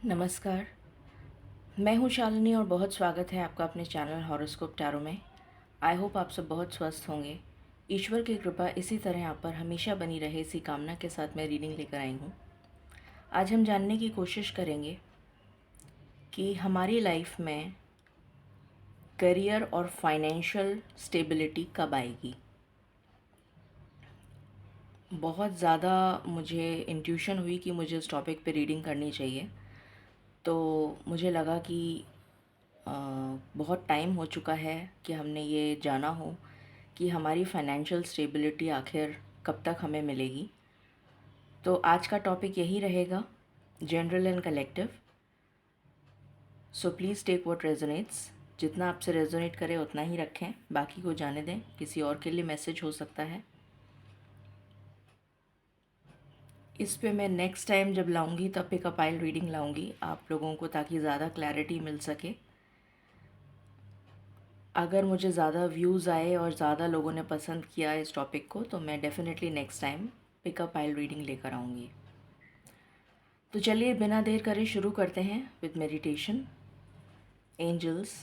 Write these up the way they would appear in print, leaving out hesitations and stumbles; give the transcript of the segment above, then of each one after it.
नमस्कार। मैं हूँ शालिनी और बहुत स्वागत है आपका अपने चैनल हॉरोस्कोप टैरो में। आई होप आप सब बहुत स्वस्थ होंगे। ईश्वर की कृपा इसी तरह आप पर हमेशा बनी रहे, इसी कामना के साथ मैं रीडिंग लेकर आई हूँ। आज हम जानने की कोशिश करेंगे कि हमारी लाइफ में करियर और फाइनेंशियल स्टेबिलिटी कब आएगी। बहुत ज़्यादा मुझे इंट्यूशन हुई कि मुझे इस टॉपिक पे रीडिंग करनी चाहिए, तो मुझे लगा कि बहुत टाइम हो चुका है कि हमने ये जाना हो कि हमारी फाइनेंशियल स्टेबिलिटी आखिर कब तक हमें मिलेगी। तो आज का टॉपिक यही रहेगा, general and collective. So please take what resonates. जितना आपसे रेजोनेट करे उतना ही रखें, बाकी को जाने दें, किसी और के लिए मैसेज हो सकता है। इस पे मैं नेक्स्ट टाइम जब लाऊंगी तब पिक अ पाइल रीडिंग लाऊंगी आप लोगों को, ताकि ज़्यादा क्लैरिटी मिल सके। अगर मुझे ज़्यादा व्यूज़ आए और ज़्यादा लोगों ने पसंद किया इस टॉपिक को, तो मैं definitely next time pickup pile reading लेकर आऊँगी। तो चलिए बिना देर करे शुरू करते हैं with meditation. Angels,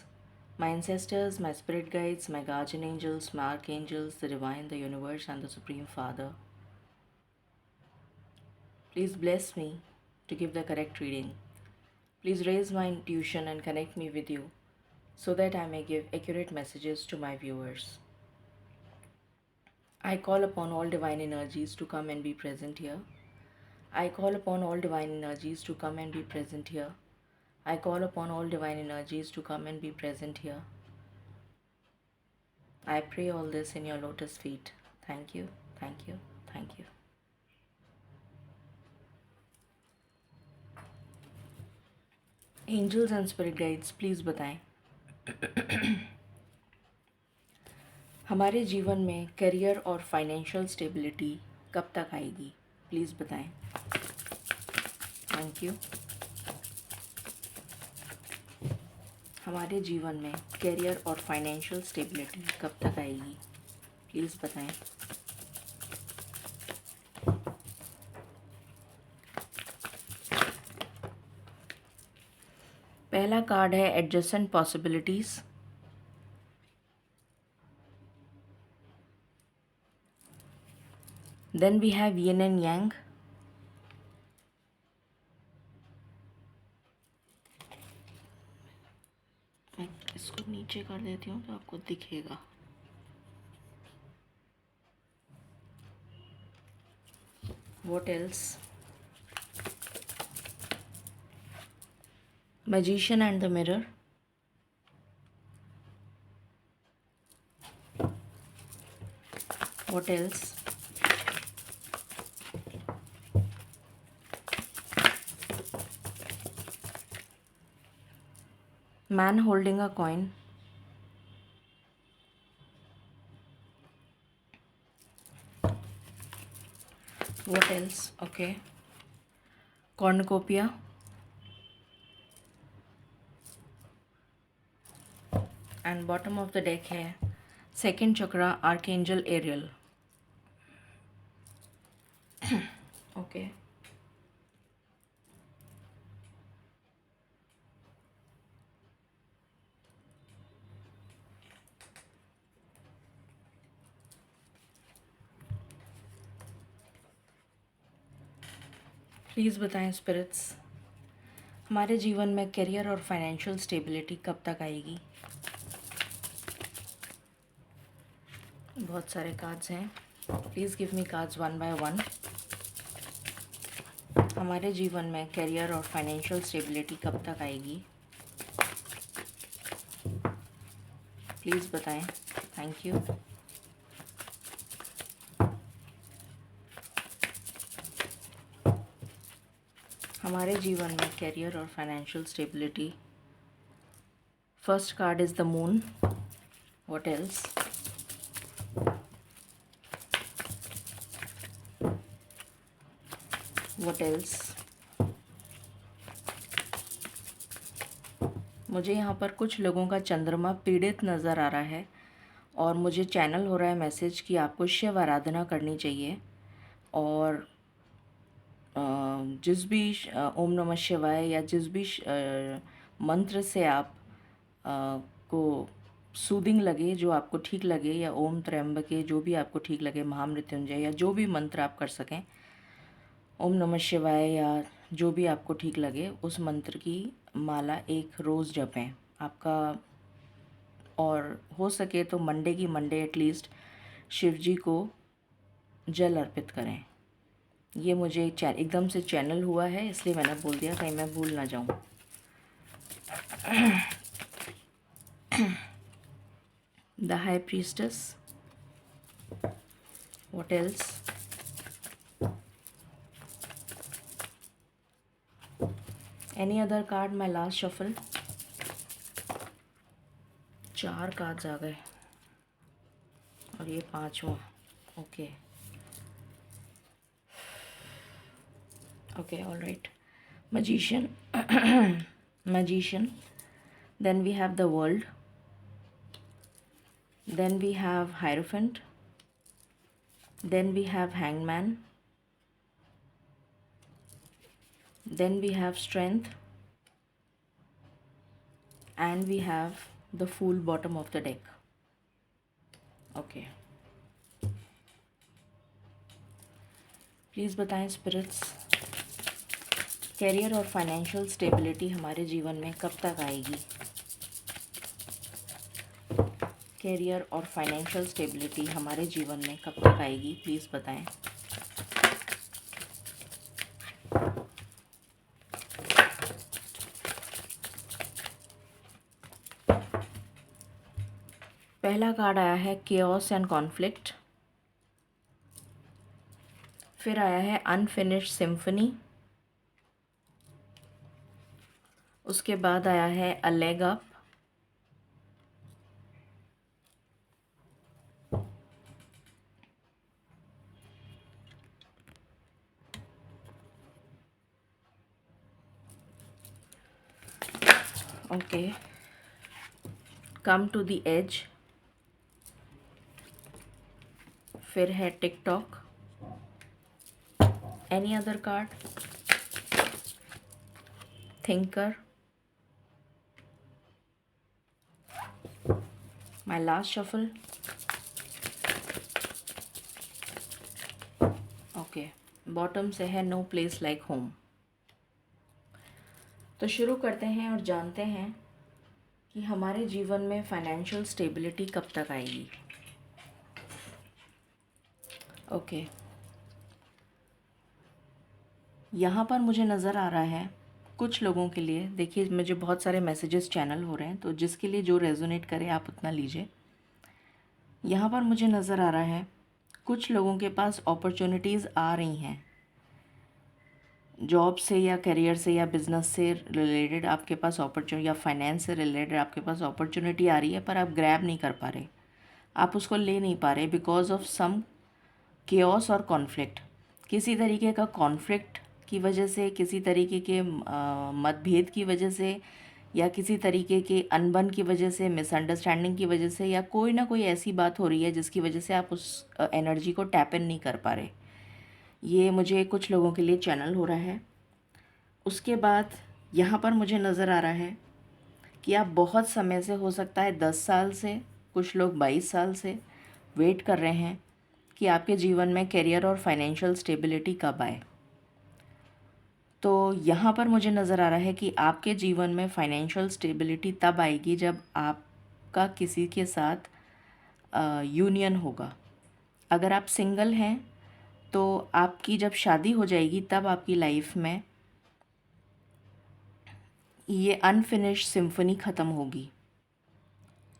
my ancestors, my spirit guides, my guardian angels, my archangels, the divine, the universe and the supreme father, please bless me to give the correct reading. Please raise my intuition and connect me with you so that I may give accurate messages to my viewers. I call upon all divine energies to come and be present here. I call upon all divine energies to come and be present here. I call upon all divine energies to come and be present here. I pray all this in your lotus feet. Thank you, thank you, thank you. Angels and spirit guides, please बताएं हमारे जीवन में career और financial stability कब तक आएगी। Please बताएं। Thank you. हमारे जीवन में करियर और फाइनेंशियल स्टेबिलिटी कब तक आएगी, प्लीज़ बताएं। पहला कार्ड है adjustment possibilities. Then we have yin and yang. मैं इसको नीचे कर देती हूँ तो आपको दिखेगा। What else? Magician and the mirror. What else? Man holding a coin. What else? Okay. Cornucopia. And bottom of the deck है second chakra, Archangel Ariel. Okay. Please बताएं स्पिरिट्स, हमारे जीवन में करियर और फाइनेंशियल स्टेबिलिटी कब तक आएगी। बहुत सारे कार्ड्स हैं, please give me cards one by one. हमारे जीवन में करियर और फाइनेंशियल स्टेबिलिटी कब तक आएगी, प्लीज़ बताएं। Thank you. हमारे जीवन में करियर और financial stability. First card is the moon. What else? What else? मुझे यहाँ पर कुछ लोगों का चंद्रमा पीड़ित नज़र आ रहा है और मुझे चैनल हो रहा है मैसेज कि आपको शिव आराधना करनी चाहिए और जिस भी ओम नमः शिवाय या जिस भी मंत्र से आप को सूदिंग लगे, जो आपको ठीक लगे, या ओम त्र्यंबके जो भी आपको ठीक लगे, महामृत्युंजय या जो भी मंत्र आप कर सकें, ओम नमः शिवाय या जो भी आपको ठीक लगे, उस मंत्र की माला एक रोज़ जपें आपका। और हो सके तो मंडे की मंडे एटलीस्ट शिव जी को जल अर्पित करें। ये मुझे एकदम से चैनल हुआ है, इसलिए मैंने बोल दिया, कहीं मैं भूल ना जाऊं। The high priestess, what else? Any other card? My last shuffle. 4 cards आ गए और ये 5वां। Okay okay, all right. Magician. Magician. Then we have the World. Then we have Hierophant. Then we have Hangman. Then we have Strength. And we have the Fool bottom of the deck. Okay. Please बताएं spirits, career और financial stability हमारे जीवन में कब तक आएगी? Career और financial stability हमारे जीवन में कब तक आएगी, प्लीज़ बताएं। पहला कार्ड आया है केओस एंड कॉन्फ्लिक्ट, फिर आया है अनफिनिश्ड सिम्फनी, उसके बाद आया है a leg up, okay, come to the edge, फिर है TikTok. Any other card? Thinker, my last shuffle. Okay, bottom से है नो प्लेस लाइक होम। तो शुरू करते हैं और जानते हैं कि हमारे जीवन में फाइनेंशियल स्टेबिलिटी कब तक आएगी। ओके, यहाँ पर मुझे नज़र आ रहा है कुछ लोगों के लिए, देखिए मुझे बहुत सारे मैसेजेस चैनल हो रहे हैं, तो जिसके लिए जो रेजोनेट करे आप उतना लीजिए। यहाँ पर मुझे नज़र आ रहा है कुछ लोगों के पास अपॉर्चुनिटीज़ आ रही हैं, जॉब से या करियर से या बिज़नेस से रिलेटेड आपके पास अपॉर्चुनिटी, या फाइनेंस से रिलेटेड आपके पास अपॉर्चुनिटी आ रही है, पर आप ग्रैब नहीं कर पा रहे, आप उसको ले नहीं पा रहे बिकॉज ऑफ सम केओस और कॉन्फ्लिक्ट। किसी तरीके का कॉन्फ्लिक्ट की वजह से, किसी तरीके के मतभेद की वजह से, या किसी तरीके के अनबन की वजह से, मिसअंडरस्टैंडिंग की वजह से, या कोई ना कोई ऐसी बात हो रही है जिसकी वजह से आप उस एनर्जी को टैप इन नहीं कर पा रहे। ये मुझे कुछ लोगों के लिए चैनल हो रहा है। उसके बाद यहाँ पर मुझे नज़र आ रहा है कि आप बहुत समय से, हो सकता है 10 साल से, कुछ लोग 22 साल से वेट कर रहे हैं कि आपके जीवन में करियर और फाइनेंशियल स्टेबिलिटी कब आए। तो यहाँ पर मुझे नज़र आ रहा है कि आपके जीवन में फाइनेंशियल स्टेबिलिटी तब आएगी जब आपका किसी के साथ यूनियन होगा। अगर आप सिंगल हैं तो आपकी जब शादी हो जाएगी तब आपकी लाइफ में ये अनफिनिश्ड सिम्फनी ख़त्म होगी,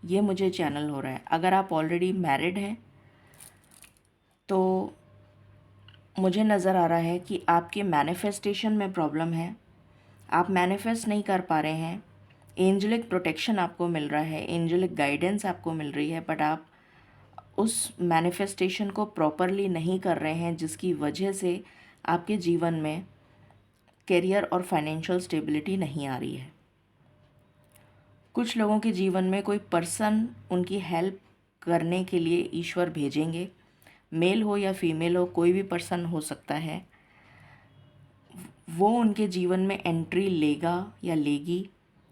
ये मुझे चैनल हो रहा है। अगर आप ऑलरेडी मैरिड हैं तो मुझे नज़र आ रहा है कि आपके मैनिफेस्टेशन में प्रॉब्लम है, आप मैनिफेस्ट नहीं कर पा रहे हैं। एंजलिक प्रोटेक्शन आपको मिल रहा है, एंजलिक गाइडेंस आपको मिल रही है, बट आप उस मैनिफेस्टेशन को प्रॉपरली नहीं कर रहे हैं, जिसकी वजह से आपके जीवन में करियर और फाइनेंशियल स्टेबिलिटी नहीं आ रही है। कुछ लोगों के जीवन में कोई पर्सन उनकी हेल्प करने के लिए ईश्वर भेजेंगे, मेल हो या फीमेल हो, कोई भी पर्सन हो सकता है। वो उनके जीवन में एंट्री लेगा या लेगी।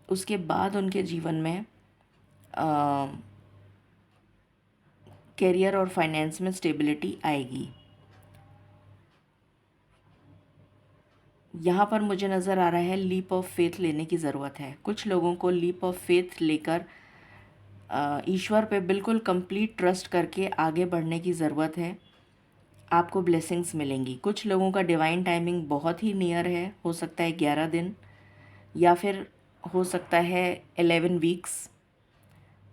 उसके बाद उनके जीवन में करियर और फाइनेंस में स्टेबिलिटी आएगी। यहाँ पर मुझे नज़र आ रहा है लीप ऑफ फेथ लेने की ज़रूरत है। कुछ लोगों को लीप ऑफ फेथ लेकर ईश्वर पे बिल्कुल कंप्लीट ट्रस्ट करके आगे बढ़ने की ज़रूरत है। आपको ब्लेसिंग्स मिलेंगी। कुछ लोगों का डिवाइन टाइमिंग बहुत ही नियर है, हो सकता है 11 दिन या फिर हो सकता है 11 वीक्स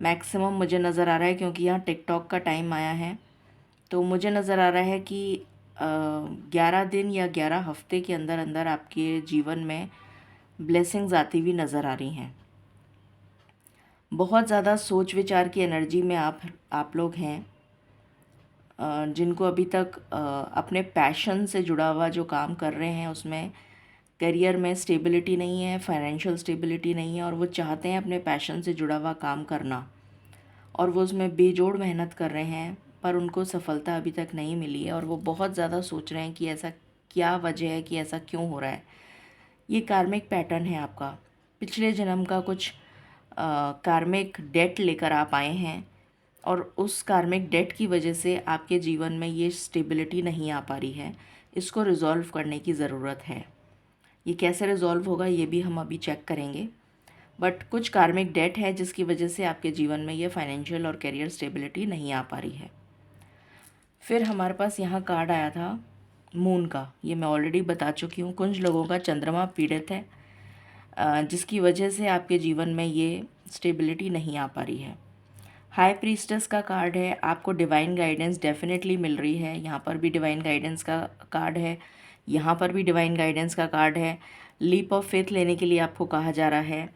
मैक्सिमम मुझे नज़र आ रहा है, क्योंकि यहाँ टिकटॉक का टाइम आया है। तो मुझे नज़र आ रहा है कि 11 दिन या 11 हफ्ते के अंदर अंदर आपके जीवन में ब्लेसिंग्स आती हुई नज़र आ रही हैं। बहुत ज़्यादा सोच विचार की एनर्जी में आप लोग हैं, जिनको अभी तक अपने पैशन से जुड़ा हुआ जो काम कर रहे हैं उसमें करियर में स्टेबिलिटी नहीं है, फाइनेंशियल स्टेबिलिटी नहीं है, और वो चाहते हैं अपने पैशन से जुड़ा हुआ काम करना, और वो उसमें बेजोड़ मेहनत कर रहे हैं, पर उनको सफलता अभी तक नहीं मिली है। और वो बहुत ज़्यादा सोच रहे हैं कि ऐसा क्या वजह है, कि ऐसा क्यों हो रहा है। ये कार्मिक पैटर्न है आपका। पिछले जन्म का कुछ कार्मिक डेट लेकर आप आए हैं, और उस कार्मिक डेट की वजह से आपके जीवन में ये स्टेबिलिटी नहीं आ पा रही है। इसको रिज़ॉल्व करने की ज़रूरत है। ये कैसे रिज़ॉल्व होगा ये भी हम अभी चेक करेंगे, बट कुछ कार्मिक डेट है जिसकी वजह से आपके जीवन में ये फाइनेंशियल और करियर स्टेबिलिटी नहीं आ पा रही है। फिर हमारे पास यहाँ कार्ड आया था मून का। ये मैं ऑलरेडी बता चुकी हूँ। कुछ लोगों का चंद्रमा पीड़ित है, जिसकी वजह से आपके जीवन में ये स्टेबिलिटी नहीं आ पा रही है। हाई प्रीस्टेस का कार्ड है। आपको डिवाइन गाइडेंस डेफिनेटली मिल रही है। यहाँ पर भी डिवाइन गाइडेंस का कार्ड है, यहाँ पर भी डिवाइन गाइडेंस का कार्ड है। लीप ऑफ फेथ लेने के लिए आपको कहा जा रहा है,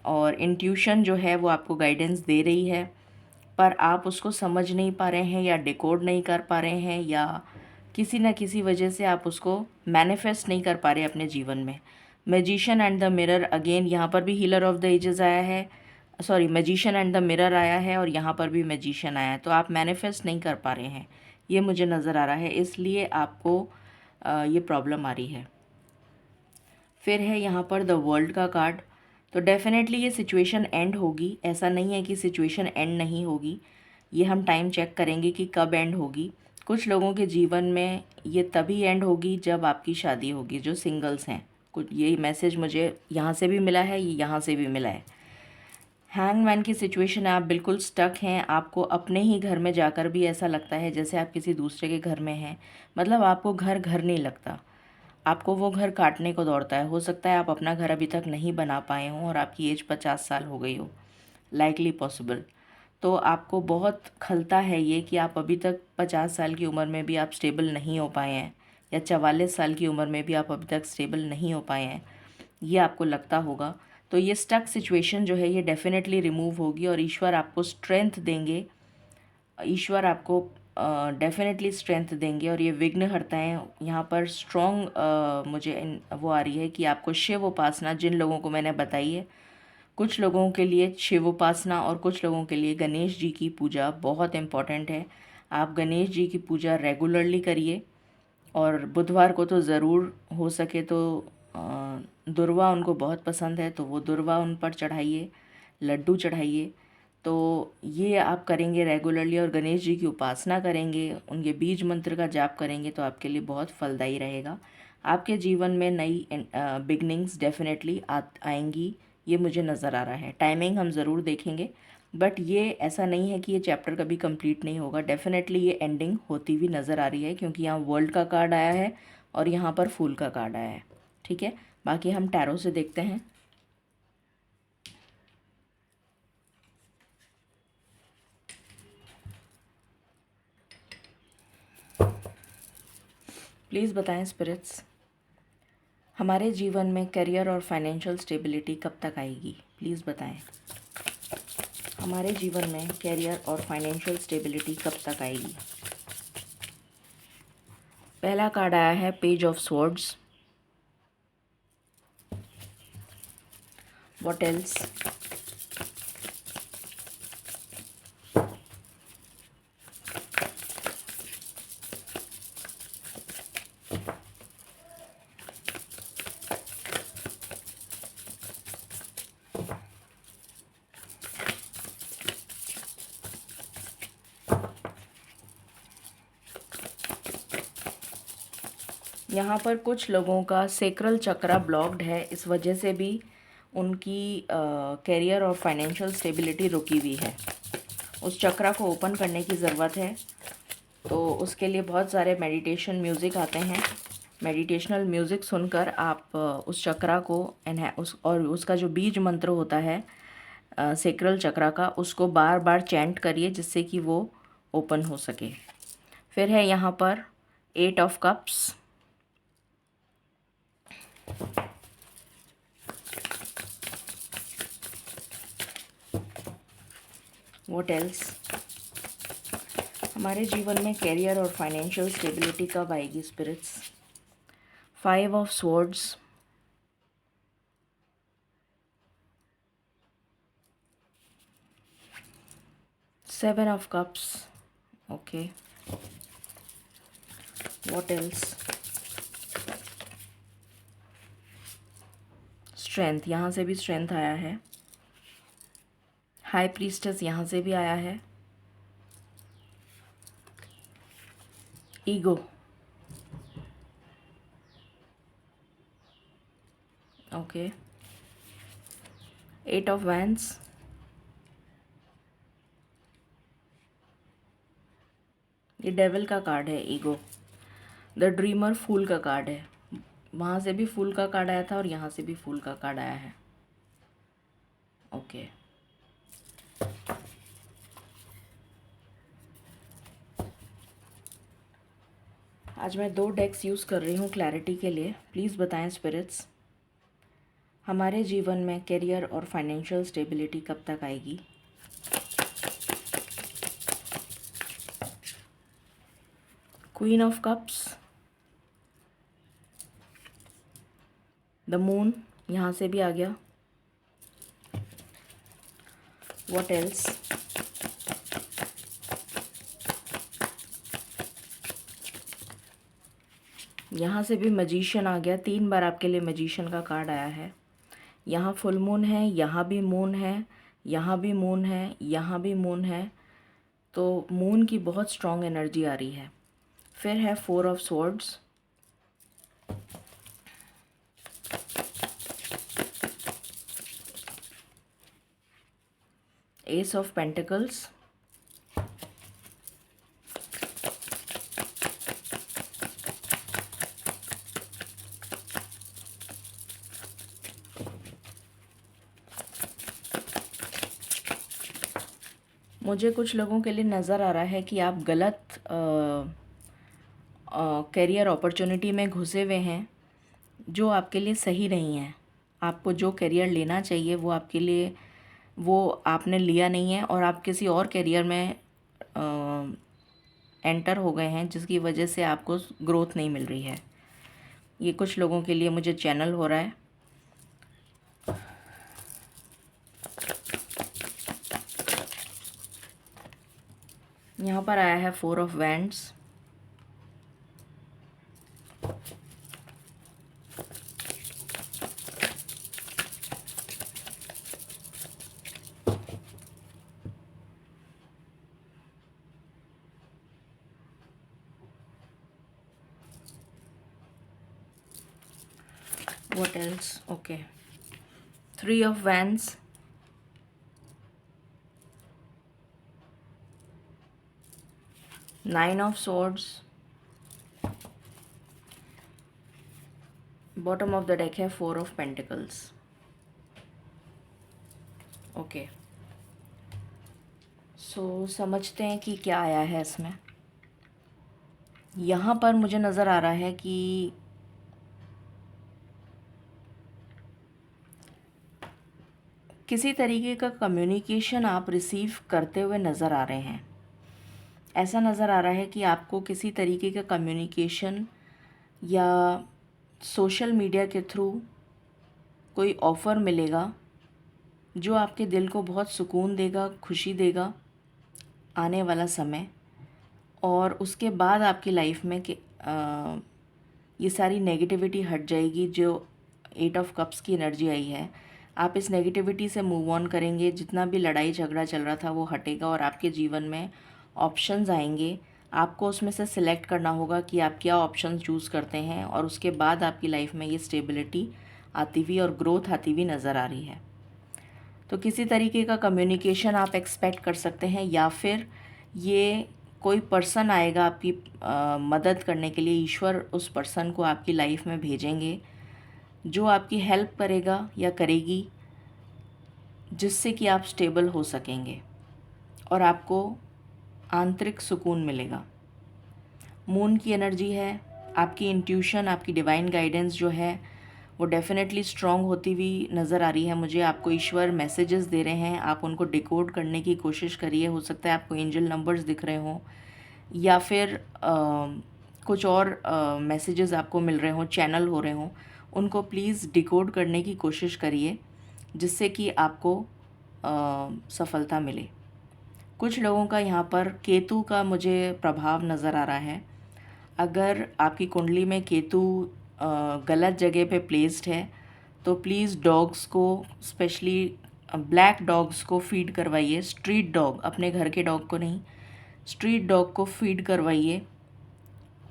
और इंट्यूशन जो है वो आपको गाइडेंस दे रही है, पर आप उसको समझ नहीं पा रहे हैं, या डिकोड नहीं कर पा रहे हैं, या किसी न किसी वजह से आप उसको मैनिफेस्ट नहीं कर पा रहे अपने जीवन में। Magician and the mirror, again यहाँ पर भी हीलर ऑफ द एजेस आया है, sorry magician and the mirror आया है, और यहाँ पर भी मैजिशियन आया है। तो आप मैनिफेस्ट नहीं कर पा रहे हैं, ये मुझे नज़र आ रहा है, इसलिए आपको ये प्रॉब्लम आ रही है। फिर है यहाँ पर द वर्ल्ड का कार्ड। तो डेफिनेटली ये सिचुएशन एंड होगी। ऐसा नहीं है कि सिचुएशन एंड नहीं होगी, ये हम टाइम चेक करेंगे कि कब एंड होगी। कुछ लोगों के जीवन में ये तभी एंड होगी जब आपकी शादी होगी, जो सिंगल्स हैं। कुछ यही मैसेज मुझे यहाँ से भी मिला है, ये यहाँ से भी मिला है। हैंगमैन की सिचुएशन है, आप बिल्कुल स्टक हैं। आपको अपने ही घर में जाकर भी ऐसा लगता है जैसे आप किसी दूसरे के घर में हैं। मतलब आपको घर घर नहीं लगता, आपको वो घर काटने को दौड़ता है। हो सकता है आप अपना घर अभी तक नहीं बना पाए हों, और आपकी एज 50 साल हो गई हो, लाइकली पॉसिबल। तो आपको बहुत खलता है ये कि आप अभी तक 50 साल की उम्र में भी आप स्टेबल नहीं हो पाए हैं, या 44 साल की उम्र में भी आप अभी तक स्टेबल नहीं हो पाए हैं, ये आपको लगता होगा। तो ये स्टक सिचुएशन जो है ये डेफिनेटली रिमूव होगी, और ईश्वर आपको स्ट्रेंथ देंगे। ईश्वर आपको डेफिनेटली स्ट्रेंथ देंगे, और ये विघ्नहर्ता है यहाँ पर स्ट्रॉन्ग वो आ रही है कि आपको शिव उपासना, जिन लोगों को मैंने बताई है, कुछ लोगों के लिए शिव उपासना और कुछ लोगों के लिए गणेश जी की पूजा बहुत इम्पॉर्टेंट है। आप गणेश जी की पूजा रेगुलरली करिए, और बुधवार को तो ज़रूर हो सके तो दुर्वा उनको बहुत पसंद है, तो वो दुर्वा उन पर चढ़ाइए, लड्डू चढ़ाइए। तो ये आप करेंगे रेगुलरली, और गणेश जी की उपासना करेंगे, उनके बीज मंत्र का जाप करेंगे, तो आपके लिए बहुत फलदायी रहेगा। आपके जीवन में नई बिगनिंग्स डेफिनेटली आएंगी, ये मुझे नज़र आ रहा है। टाइमिंग हम ज़रूर देखेंगे, बट ये ऐसा नहीं है कि ये चैप्टर कभी कंप्लीट नहीं होगा। डेफिनेटली ये एंडिंग होती हुई नज़र आ रही है, क्योंकि यहाँ वर्ल्ड का कार्ड आया है और यहाँ पर फूल का कार्ड आया है। ठीक है, बाकी हम टैरो से देखते हैं। प्लीज़ बताएं स्पिरिट्स, हमारे जीवन में करियर और फाइनेंशियल स्टेबिलिटी कब तक आएगी? प्लीज़ बताएं, हमारे जीवन में करियर और फाइनेंशियल स्टेबिलिटी कब तक आएगी? पहला कार्ड आया है page of swords. What else? यहाँ पर कुछ लोगों का सेक्रल चक्रा ब्लॉक्ड है, इस वजह से भी उनकी कैरियर और फाइनेंशियल स्टेबिलिटी रुकी हुई है। उस चक्रा को ओपन करने की ज़रूरत है, तो उसके लिए बहुत सारे मेडिटेशन म्यूज़िक आते हैं। मेडिटेशनल म्यूज़िक सुनकर आप उस चक्रा को और उसका जो बीज मंत्र होता है सेक्रल चक्रा का, उसको बार बार चैंट करिए जिससे कि वो ओपन हो सके। फिर है यहाँ पर 8 ऑफ कप्स। What else? हमारे जीवन में कैरियर और फाइनेंशियल स्टेबिलिटी कब आएगी spirits? 5 of swords, 7 of cups. Okay, what else? Strength, यहाँ से भी स्ट्रेंथ आया है। हाई प्रीस्टेस यहाँ से भी आया है। Ego, okay. 8 ऑफ वैंड्स, ये डेविल का कार्ड है। ईगो, द ड्रीमर, फूल का कार्ड है। वहाँ से भी फूल का कार्ड आया था और यहाँ से भी फूल का कार्ड आया है। ओके, आज मैं 2 डेक्स यूज़ कर रही हूँ क्लैरिटी के लिए। प्लीज़ बताएं स्पिरिट्स, हमारे जीवन में कैरियर और फाइनेंशियल स्टेबिलिटी कब तक आएगी? Queen of cups, the moon यहाँ से भी आ गया। What else? यहाँ से भी मैजिशियन आ गया। 3 बार आपके लिए मैजिशियन का कार्ड आया है। यहाँ फुल मून है, यहाँ भी मून है, यहाँ भी मून है, यहाँ भी मून है, तो मून की बहुत स्ट्रॉन्ग एनर्जी आ रही है। फिर है 4 of swords, S of pentacles, मुझे कुछ लोगों के लिए नज़र आ रहा है कि आप गलत कैरियर अपॉर्चुनिटी में घुसे हुए हैं जो आपके लिए सही नहीं है। आपको जो कैरियर लेना चाहिए वो आपके लिए, वो आपने लिया नहीं है और आप किसी और कैरियर में एंटर हो गए हैं जिसकी वजह से आपको ग्रोथ नहीं मिल रही है। ये कुछ लोगों के लिए मुझे चैनल हो रहा है। यहाँ पर आया है 4 of wands, what else? Okay, 3 of wands, nine of swords, bottom of the deck है 4 ऑफ पेंटिकल्स। ओके, सो समझते हैं कि क्या आया है इसमें। यहाँ पर मुझे नज़र आ रहा है कि किसी तरीके का कम्युनिकेशन आप रिसीव करते हुए नज़र आ रहे हैं। ऐसा नज़र आ रहा है कि आपको किसी तरीके का कम्युनिकेशन या सोशल मीडिया के थ्रू कोई ऑफ़र मिलेगा जो आपके दिल को बहुत सुकून देगा, खुशी देगा आने वाला समय। और उसके बाद आपकी लाइफ में ये सारी नेगेटिविटी हट जाएगी। जो 8 ऑफ कप्स की एनर्जी आई है, आप इस नेगेटिविटी से मूव ऑन करेंगे। जितना भी लड़ाई झगड़ा चल रहा था वो हटेगा और आपके जीवन में ऑप्शंस आएंगे। आपको उसमें से सिलेक्ट करना होगा कि आप क्या ऑप्शन चूज़ करते हैं, और उसके बाद आपकी लाइफ में ये स्टेबिलिटी आती हुई और ग्रोथ आती हुई नज़र आ रही है। तो किसी तरीके का कम्युनिकेशन आप एक्सपेक्ट कर सकते हैं, या फिर ये कोई पर्सन आएगा आपकी मदद करने के लिए। ईश्वर उस पर्सन को आपकी लाइफ में भेजेंगे जो आपकी हेल्प करेगा या करेगी, जिससे कि आप स्टेबल हो सकेंगे और आपको आंतरिक सुकून मिलेगा। मून की एनर्जी है, आपकी इंट्यूशन, आपकी डिवाइन गाइडेंस जो है वो डेफिनेटली स्ट्रॉन्ग होती हुई नज़र आ रही है मुझे। आपको ईश्वर मैसेजेस दे रहे हैं, आप उनको डिकोड करने की कोशिश करिए। हो सकता है आपको एंजल नंबर्स दिख रहे हों, या फिर कुछ और मैसेजेस आपको मिल रहे हों, चैनल हो रहे हों। उनको प्लीज़ डिकोड करने की कोशिश करिए, जिससे कि आपको सफलता मिले। कुछ लोगों का यहाँ पर केतु का मुझे प्रभाव नज़र आ रहा है। अगर आपकी कुंडली में केतु गलत जगह पे प्लेस्ड है तो प्लीज़ डॉग्स को, स्पेशली ब्लैक डॉग्स को फीड करवाइए। स्ट्रीट डॉग, अपने घर के डॉग को नहीं, स्ट्रीट डॉग को फीड करवाइए,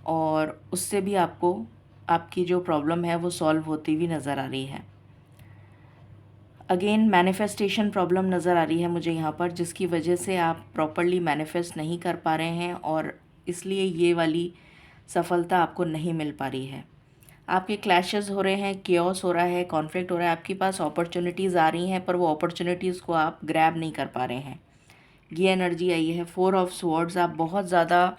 और उससे भी आपको आपकी जो प्रॉब्लम है वो सॉल्व होती हुई नज़र आ रही है। अगेन मैनिफेस्टेशन प्रॉब्लम नज़र आ रही है मुझे यहाँ पर, जिसकी वजह से आप प्रॉपरली मैनिफेस्ट नहीं कर पा रहे हैं, और इसलिए ये वाली सफलता आपको नहीं मिल पा रही है। आपके क्लैशेस हो रहे हैं, केओस हो रहा है, कॉन्फ्लिक्ट हो रहा है। आपके पास अपॉर्चुनिटीज़ आ रही हैं, पर वो अपॉर्चुनिटीज़ को आप ग्रैब नहीं कर पा रहे हैं। ये एनर्जी आई है 4 ऑफ स्वॉर्ड्स। आप बहुत ज़्यादा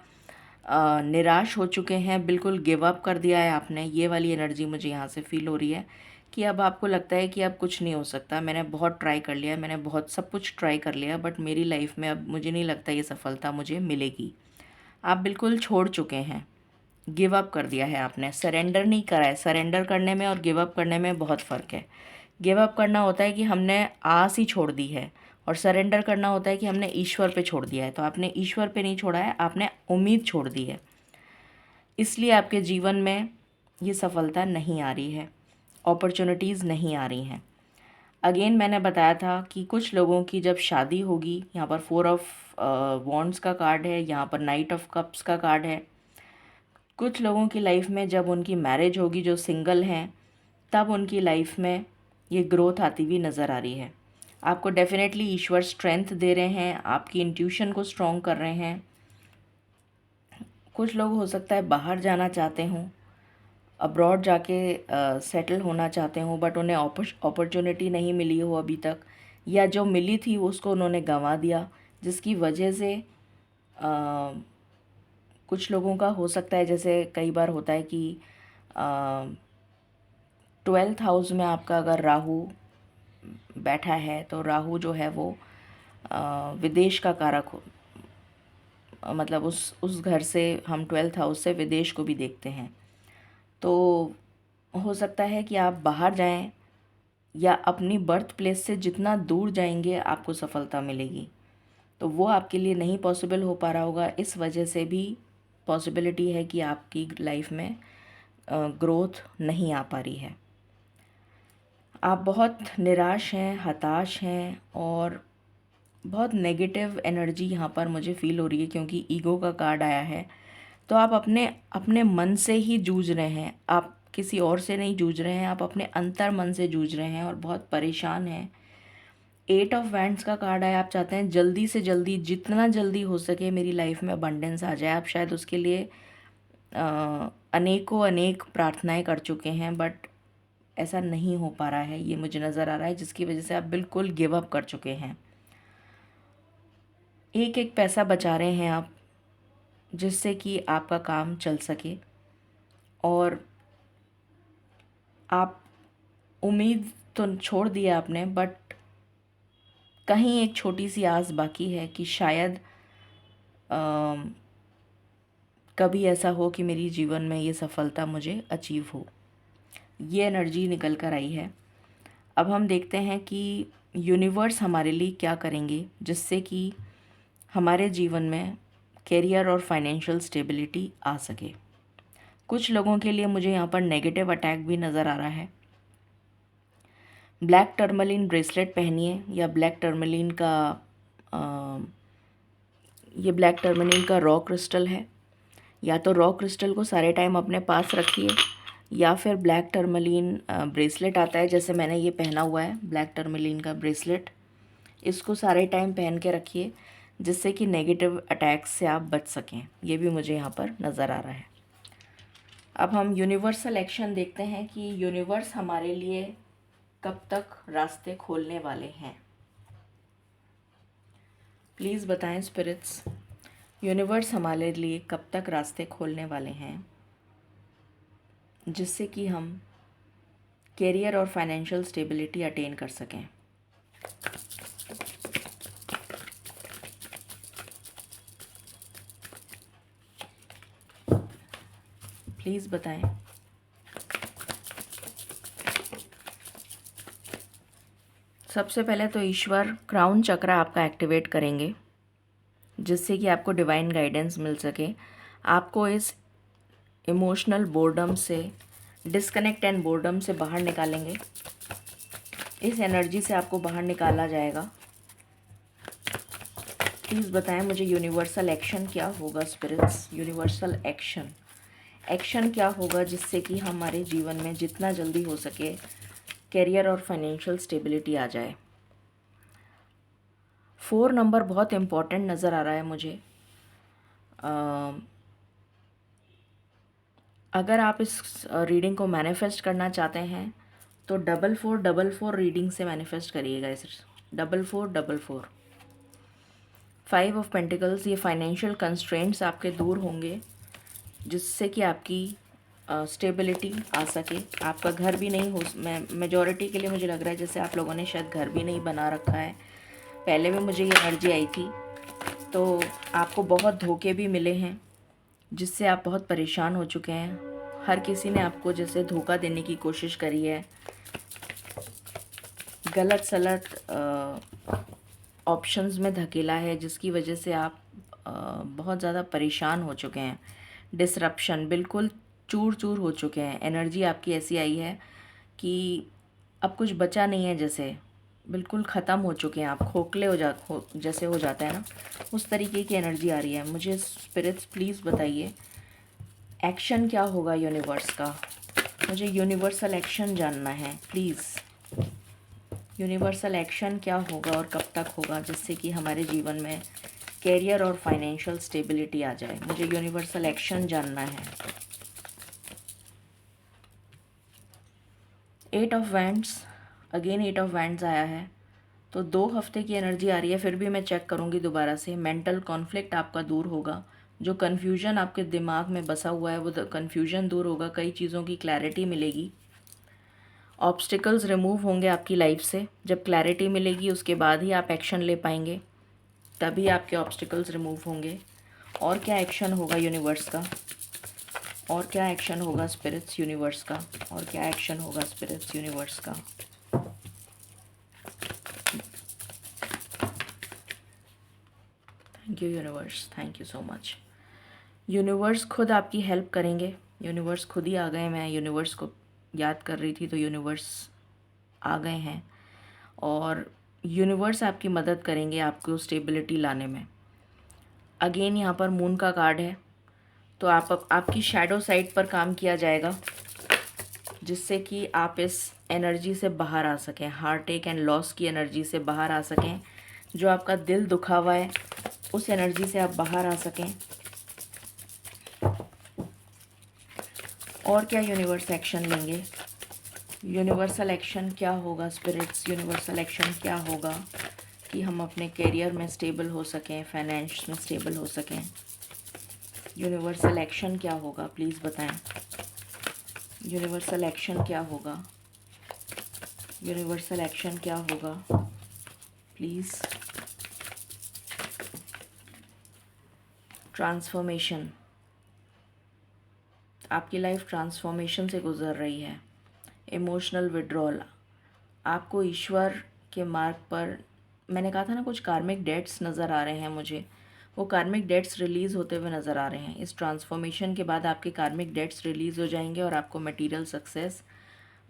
निराश हो चुके हैं, बिल्कुल गिव अप कर दिया है आपने। ये वाली एनर्जी मुझे यहाँ से फील हो रही है कि अब आपको लगता है कि अब कुछ नहीं हो सकता। मैंने बहुत ट्राई कर लिया, मैंने बहुत सब कुछ ट्राई कर लिया, बट मेरी लाइफ में अब मुझे नहीं लगता ये सफलता मुझे मिलेगी। आप बिल्कुल छोड़ चुके हैं, गिव अप कर दिया है आपने, सरेंडर नहीं करा है। सरेंडर करने में और गिव अप करने में बहुत फ़र्क है। गिव अप करना होता है कि हमने आस ही छोड़ दी है, और सरेंडर करना होता है कि हमने ईश्वर पे छोड़ दिया है। तो आपने ईश्वर पे नहीं छोड़ा है, आपने उम्मीद छोड़ दी है, इसलिए आपके जीवन में ये सफलता नहीं आ रही है, अपॉर्चुनिटीज़ नहीं आ रही हैं। अगेन मैंने बताया था कि कुछ लोगों की जब शादी होगी, यहाँ पर 4 ऑफ वॉन्ड्स का कार्ड है, यहाँ पर नाइट ऑफ कप्स का कार्ड है। कुछ लोगों की लाइफ में जब उनकी मैरिज होगी, जो सिंगल हैं, तब उनकी लाइफ में ये ग्रोथ आती हुई नज़र आ रही है। आपको डेफिनेटली ईश्वर स्ट्रेंथ दे रहे हैं, आपकी इंट्यूशन को स्ट्रॉन्ग कर रहे हैं। कुछ लोग हो सकता है बाहर जाना चाहते हों, अब्रॉड जाके सेटल होना चाहते हों, बट उन्हें अपॉर्चुनिटी नहीं मिली हो अभी तक, या जो मिली थी उसको उन्होंने गंवा दिया, जिसकी वजह से कुछ लोगों का हो सकता है, जैसे कई बार होता है कि 12th हाउस में आपका अगर राहु बैठा है, तो राहु जो है वो विदेश का कारक हो, मतलब उस घर से हम 12th हाउस से विदेश को भी देखते हैं। तो हो सकता है कि आप बाहर जाएं, या अपनी बर्थ प्लेस से जितना दूर जाएंगे आपको सफलता मिलेगी, तो वो आपके लिए नहीं पॉसिबल हो पा रहा होगा। इस वजह से भी पॉसिबिलिटी है कि आपकी लाइफ में ग्रोथ नहीं आ पा रही है। आप बहुत निराश हैं, हताश हैं, और बहुत नेगेटिव एनर्जी यहाँ पर मुझे फ़ील हो रही है, क्योंकि ईगो का कार्ड आया है। तो आप अपने अपने मन से ही जूझ रहे हैं, आप किसी और से नहीं जूझ रहे हैं, आप अपने अंतर मन से जूझ रहे हैं और बहुत परेशान हैं। 8 ऑफ वैंड्स का कार्ड है, आप चाहते हैं जल्दी से जल्दी, जितना जल्दी हो सके मेरी लाइफ में अबंडेंस आ जाए। आप शायद उसके लिए अनेकों अनेक प्रार्थनाएं कर चुके हैं, बट ऐसा नहीं हो पा रहा है, ये मुझे नज़र आ रहा है, जिसकी वजह से आप बिल्कुल गिव अप कर चुके हैं। एक एक पैसा बचा रहे हैं आप, जिससे कि आपका काम चल सके, और आप उम्मीद तो छोड़ दिया आपने, बट कहीं एक छोटी सी आस बाकी है कि शायद कभी ऐसा हो कि मेरी जीवन में ये सफलता मुझे अचीव हो। ये एनर्जी निकल कर आई है। अब हम देखते हैं कि यूनिवर्स हमारे लिए क्या करेंगे, जिससे कि हमारे जीवन में करियर और फाइनेंशियल स्टेबिलिटी आ सके। कुछ लोगों के लिए मुझे यहाँ पर नेगेटिव अटैक भी नज़र आ रहा है। ब्लैक टर्मलिन ब्रेसलेट पहनिए, या ब्लैक टर्मलिन का ये ब्लैक टर्मलिन का रॉ क्रिस्टल है, या तो रॉ क्रिस्टल को सारे टाइम अपने पास रखिए, या फिर ब्लैक टर्मलीन ब्रेसलेट आता है, जैसे मैंने ये पहना हुआ है ब्लैक टर्मलीन का ब्रेसलेट, इसको सारे टाइम पहन के रखिए, जिससे कि नेगेटिव अटैक्स से आप बच सकें। ये भी मुझे यहाँ पर नज़र आ रहा है। अब हम यूनिवर्सल एक्शन देखते हैं कि यूनिवर्स हमारे लिए कब तक रास्ते खोलने वाले हैं। प्लीज़ बताएं स्पिरिट्स, यूनिवर्स हमारे लिए कब तक रास्ते खोलने वाले हैं, जिससे कि हम कैरियर और फाइनेंशियल स्टेबिलिटी अटेन कर सकें। प्लीज़ बताएं। सबसे पहले तो ईश्वर क्राउन चक्र आपका एक्टिवेट करेंगे, जिससे कि आपको डिवाइन गाइडेंस मिल सके, आपको इस इमोशनल बोर्डम से, डिस्कनेक्ट एंड बोर्डम से बाहर निकालेंगे। इस एनर्जी से आपको बाहर निकाला जाएगा। प्लीज़ बताएं मुझे यूनिवर्सल एक्शन क्या होगा स्पिरिट्स, यूनिवर्सल एक्शन क्या होगा, जिससे कि हमारे जीवन में जितना जल्दी हो सके कैरियर और फाइनेंशियल स्टेबिलिटी आ जाए। 4 नंबर बहुत इम्पॉर्टेंट नज़र आ रहा है मुझे। अगर आप इस रीडिंग को मैनिफेस्ट करना चाहते हैं तो 4444 रीडिंग से मैनिफेस्ट करिएगा इस 4444। 5 ऑफ पेंटिकल्स, ये फाइनेंशियल कंस्ट्रेंट्स आपके दूर होंगे, जिससे कि आपकी स्टेबिलिटी आ सके। आपका घर भी नहीं हो, मेजॉरिटी के लिए मुझे लग रहा है जैसे आप लोगों ने शायद घर भी नहीं बना रखा है। पहले भी मुझे ये एनर्जी आई थी, तो आपको बहुत धोखे भी मिले हैं, जिससे आप बहुत परेशान हो चुके हैं। हर किसी ने आपको जैसे धोखा देने की कोशिश करी है, गलत सलत ऑप्शंस में धकेला है, जिसकी वजह से आप बहुत ज़्यादा परेशान हो चुके हैं। डिसरप्शन, बिल्कुल चूर चूर हो चुके हैं। एनर्जी आपकी ऐसी आई है कि अब कुछ बचा नहीं है, जैसे बिल्कुल ख़त्म हो चुके हैं आप, खोखले जैसे हो जाता है ना, उस तरीके की एनर्जी आ रही है। मुझे स्पिरिट्स प्लीज़ बताइए एक्शन क्या होगा यूनिवर्स का, मुझे यूनिवर्सल एक्शन जानना है प्लीज़। यूनिवर्सल एक्शन क्या होगा और कब तक होगा, जिससे कि हमारे जीवन में कैरियर और फाइनेंशियल स्टेबिलिटी आ जाए। मुझे यूनिवर्सल एक्शन जानना है। 8 of wands, again 8 of wands आया है, तो 2 हफ्ते की एनर्जी आ रही है। फिर भी मैं चेक करूँगी दोबारा से। मेंटल कॉन्फ्लिक्ट आपका दूर होगा, जो कन्फ्यूजन आपके दिमाग में बसा हुआ है वो कन्फ्यूजन दूर होगा, कई चीज़ों की क्लैरिटी मिलेगी। ऑब्स्टिकल्स रिमूव होंगे आपकी लाइफ से। जब क्लैरिटी मिलेगी उसके बाद ही आप एक्शन ले पाएंगे, तभी आपके ऑब्स्टिकल्स रिमूव होंगे। और क्या एक्शन होगा यूनिवर्स का, और क्या एक्शन होगा स्पिरिट्स यूनिवर्स का, और क्या एक्शन होगा स्पिरिट्स यूनिवर्स का। Thank you universe, thank you so much. Universe खुद आपकी हेल्प करेंगे। यूनिवर्स खुद ही आ गए। मैं यूनिवर्स को याद कर रही थी तो यूनिवर्स आ गए हैं, और यूनिवर्स आपकी मदद करेंगे आपको स्टेबिलिटी लाने में। अगेन यहाँ पर मून का कार्ड है, तो आपकी शैडो साइड पर काम किया जाएगा, जिससे कि आप इस एनर्जी से बाहर आ सकें, हार्ट अटैक एंड लॉस की एनर्जी से बाहर आ सकें। जो आपका दिल दुखा हुआ है उस एनर्जी से आप बाहर आ सकें। और क्या यूनिवर्स एक्शन लेंगे, यूनिवर्सल एक्शन क्या होगा स्पिरिट्स, यूनिवर्सल एक्शन क्या होगा कि हम अपने करियर में स्टेबल हो सकें, फाइनेंस में स्टेबल हो सकें। यूनिवर्सल एक्शन क्या होगा प्लीज़ बताएं। यूनिवर्सल एक्शन क्या होगा, यूनिवर्सल एक्शन क्या होगा प्लीज़। ट्रांसफॉर्मेशन, आपकी लाइफ ट्रांसफॉर्मेशन से गुजर रही है। इमोशनल विड्रॉल, आपको ईश्वर के मार्ग पर, मैंने कहा था ना कुछ कार्मिक डेट्स नज़र आ रहे हैं मुझे, वो कार्मिक डेट्स रिलीज़ होते हुए नज़र आ रहे हैं। इस ट्रांसफॉर्मेशन के बाद आपके कार्मिक डेट्स रिलीज़ हो जाएंगे और आपको मटेरियल सक्सेस,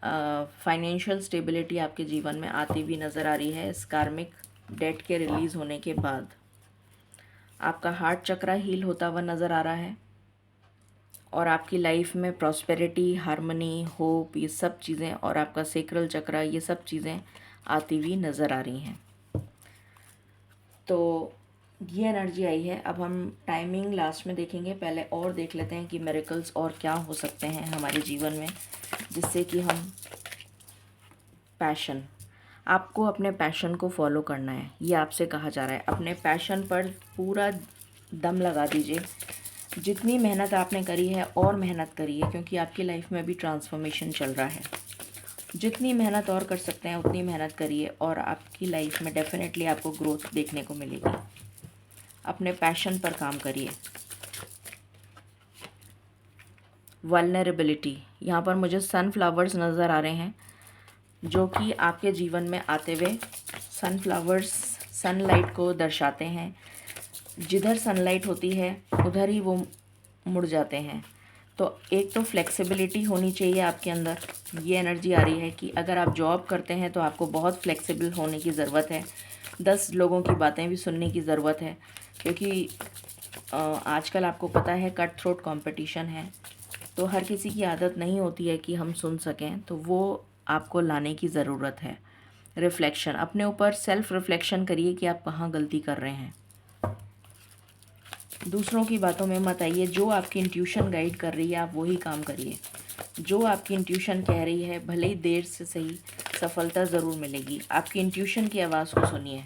फाइनेंशियल स्टेबिलिटी आपके जीवन में आती हुई नज़र आ रही है। इस कार्मिक डेट के रिलीज़ होने के बाद आपका हार्ट चक्रा हील होता हुआ नज़र आ रहा है। और आपकी लाइफ में प्रॉस्पेरिटी, हार्मनी, होप, ये सब चीज़ें, और आपका सेक्रल चक्र, ये सब चीज़ें आती हुई नज़र आ रही हैं। तो ये एनर्जी आई है। अब हम टाइमिंग लास्ट में देखेंगे, पहले और देख लेते हैं कि मिरेकल्स और क्या हो सकते हैं हमारे जीवन में, जिससे कि हम पैशन, आपको अपने पैशन को फॉलो करना है, ये आपसे कहा जा रहा है। अपने पैशन पर पूरा दम लगा दीजिए। जितनी मेहनत आपने करी है और मेहनत करिए, क्योंकि आपकी लाइफ में भी ट्रांसफॉर्मेशन चल रहा है। जितनी मेहनत और कर सकते हैं उतनी मेहनत करिए, और आपकी लाइफ में डेफिनेटली आपको ग्रोथ देखने को मिलेगी। अपने पैशन पर काम करिए। वल्नरेबिलिटी, यहाँ पर मुझे सनफ्लावर्स नज़र आ रहे हैं, जो कि आपके जीवन में आते हुए, सनफ्लावर्स सनलाइट को दर्शाते हैं। जिधर सनलाइट होती है उधर ही वो मुड़ जाते हैं। तो एक तो फ्लेक्सिबिलिटी होनी चाहिए आपके अंदर। ये एनर्जी आ रही है कि अगर आप जॉब करते हैं तो आपको बहुत फ्लेक्सिबल होने की ज़रूरत है। 10 लोगों की बातें भी सुनने की ज़रूरत है, क्योंकि आजकल आपको पता है कट थ्रोट कंपटीशन है, तो हर किसी की आदत नहीं होती है कि हम सुन सकें, तो वो आपको लाने की ज़रूरत है। रिफ़्लेक्शन, अपने ऊपर सेल्फ़ रिफ़्लेक्शन करिए कि आप कहाँ गलती कर रहे हैं। दूसरों की बातों में मत आइए। जो आपकी इंट्यूशन गाइड कर रही है आप वही काम करिए। जो आपकी इंट्यूशन कह रही है, भले ही देर से सही, सफलता ज़रूर मिलेगी। आपकी इंट्यूशन की आवाज़ को सुनिए।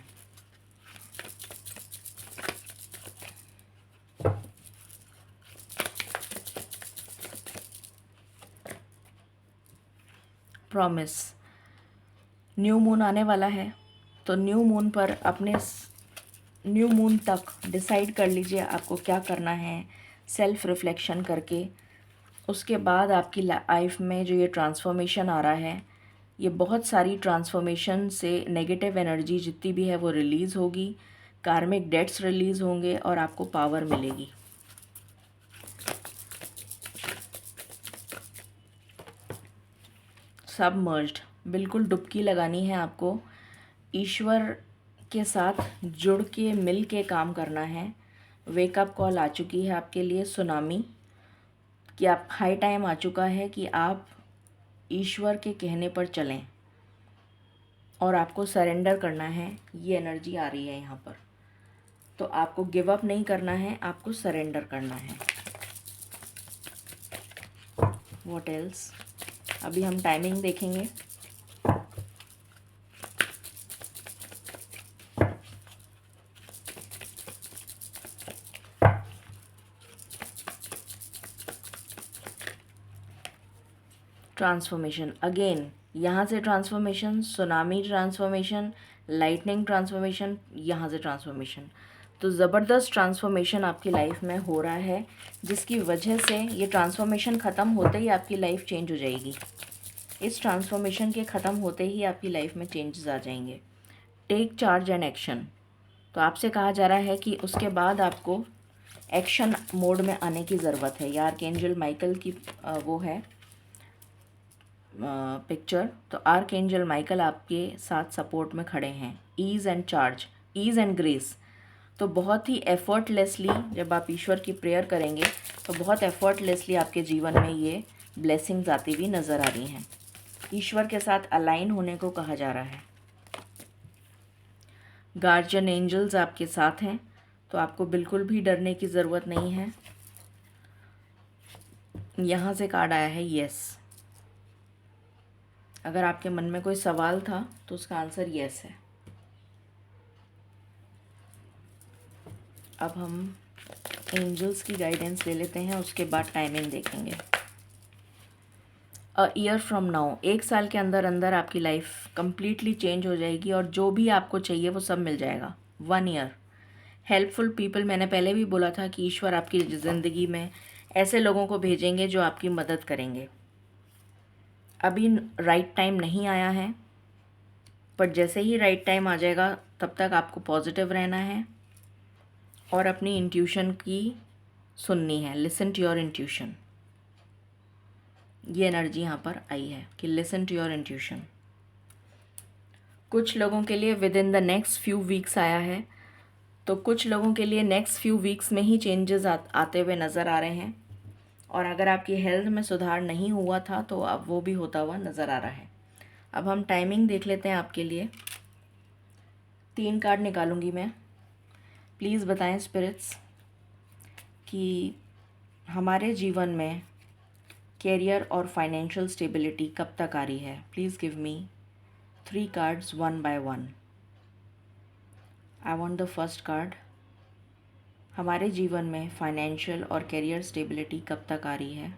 प्रॉमिस, न्यू मून आने वाला है, तो न्यू मून पर अपने न्यू मून तक डिसाइड कर लीजिए आपको क्या करना है, सेल्फ रिफ्लेक्शन करके। उसके बाद आपकी लाइफ में जो ये ट्रांसफॉर्मेशन आ रहा है, ये बहुत सारी ट्रांसफॉर्मेशन से नेगेटिव एनर्जी जितनी भी है वो रिलीज़ होगी, कार्मिक डेट्स रिलीज़ होंगे और आपको पावर मिलेगी। सबमर्ज्ड, बिल्कुल डुबकी लगानी है आपको। ईश्वर के साथ जुड़ के मिल के काम करना है। वेकअप कॉल आ चुकी है आपके लिए, सुनामी, कि आप हाई टाइम आ चुका है कि आप ईश्वर के कहने पर चलें और आपको सरेंडर करना है। ये एनर्जी आ रही है यहाँ पर। तो आपको गिव अप नहीं करना है, आपको सरेंडर करना है। व्हाट एल्स, अभी हम टाइमिंग देखेंगे। ट्रांसफॉर्मेशन, अगेन यहाँ से transformation, tsunami transformation, lightning transformation, यहाँ से ट्रांसफॉर्मेशन। तो ज़बरदस्त ट्रांसफॉर्मेशन आपकी लाइफ में हो रहा है, जिसकी वजह से ये ट्रांसफॉर्मेशन ख़त्म होते ही आपकी लाइफ चेंज हो जाएगी। इस ट्रांसफॉर्मेशन के ख़त्म होते ही आपकी लाइफ में चेंजेस आ जाएंगे। टेक चार्ज एंड एक्शन, तो आपसे कहा जा रहा है कि उसके बाद आपको एक्शन मोड में आने की ज़रूरत है। या आर्कएंजल माइकल की वो है पिक्चर, तो आर्कएंजल माइकल आपके साथ सपोर्ट में खड़े हैं। Ease and charge, ease and grace, तो बहुत ही एफर्टलेसली जब आप ईश्वर की प्रेयर करेंगे तो बहुत एफर्टलेसली आपके जीवन में ये ब्लेसिंग्स आती हुई नज़र आ रही हैं। ईश्वर के साथ अलाइन होने को कहा जा रहा है। गार्जियन एंजल्स आपके साथ हैं, तो आपको बिल्कुल भी डरने की ज़रूरत नहीं है। यहाँ से कार्ड आया है यस। अगर आपके मन में कोई सवाल था तो उसका आंसर यस है। अब हम एंजल्स की गाइडेंस ले लेते हैं, उसके बाद टाइमिंग देखेंगे। अ ईयर फ्रॉम नाउ, 1 साल के अंदर अंदर आपकी लाइफ कम्प्लीटली चेंज हो जाएगी और जो भी आपको चाहिए वो सब मिल जाएगा। 1 ईयर। हेल्पफुल पीपल, मैंने पहले भी बोला था कि ईश्वर आपकी ज़िंदगी में ऐसे लोगों को भेजेंगे जो आपकी मदद करेंगे। अभी राइट टाइम नहीं आया है, पर जैसे ही राइट टाइम आ जाएगा तब तक आपको पॉजिटिव रहना है और अपनी इंट्यूशन की सुननी है। लिसन टू योर इंट्यूशन, ये एनर्जी यहाँ पर आई है कि लिसन टू योर इंट्यूशन। कुछ लोगों के लिए with in the next few weeks आया है, तो कुछ लोगों के लिए नेक्स्ट फ्यू वीक्स में ही चेंजेस आते हुए नज़र आ रहे हैं। और अगर आपकी हेल्थ में सुधार नहीं हुआ था तो अब वो भी होता हुआ नज़र आ रहा है। अब हम टाइमिंग देख लेते हैं आपके लिए। 3 कार्ड निकालूंगी मैं। प्लीज़ बताएं स्पिरिट्स कि हमारे जीवन में कैरियर और फाइनेंशियल स्टेबिलिटी कब तक आ रही है। Please give me 3 cards one by one. I want the first card. हमारे जीवन में फाइनेंशियल और कैरियर स्टेबिलिटी कब तक आ रही है।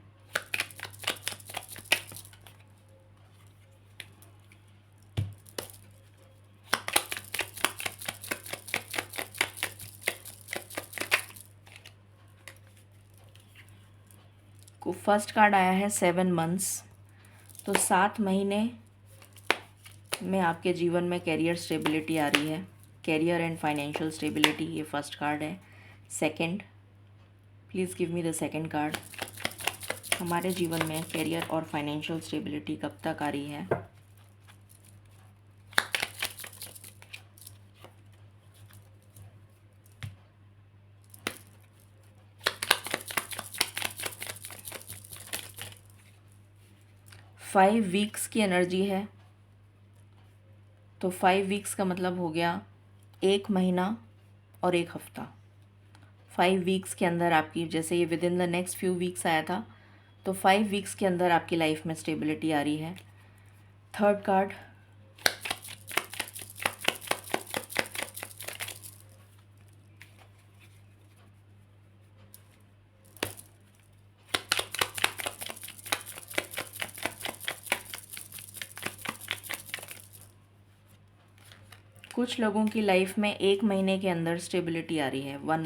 को फर्स्ट कार्ड आया है 7 मंथ्स। तो 7 महीने में आपके जीवन में कैरियर स्टेबिलिटी आ रही है। कैरियर एंड फाइनेंशियल स्टेबिलिटी, ये फर्स्ट कार्ड है। Second, please give me the second card. हमारे जीवन में कैरियर और फाइनेंशियल स्टेबिलिटी कब तक आ रही है। फाइव वीक्स की एनर्जी है। तो 5 वीक्स का मतलब हो गया 1 महीना और 1 हफ्ता। 5 वीक्स के अंदर आपकी, जैसे ये with in the next few weeks आया था, तो 5 वीक्स के अंदर आपकी लाइफ में स्टेबिलिटी आ रही है। थर्ड कार्ड, कुछ लोगों की लाइफ में 1 महीने के अंदर स्टेबिलिटी आ रही है। 1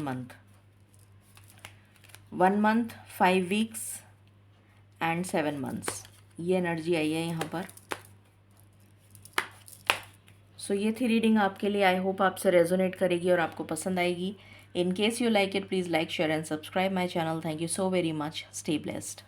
मंथ, 5 वीक्स एंड 7 मंथ्स, ये एनर्जी आई है यहाँ पर। सो ये थी रीडिंग आपके लिए। आई होप आपसे रेजोनेट करेगी और आपको पसंद आएगी। In case you like it, please like, share and subscribe my channel. Thank you so very much. Stay blessed.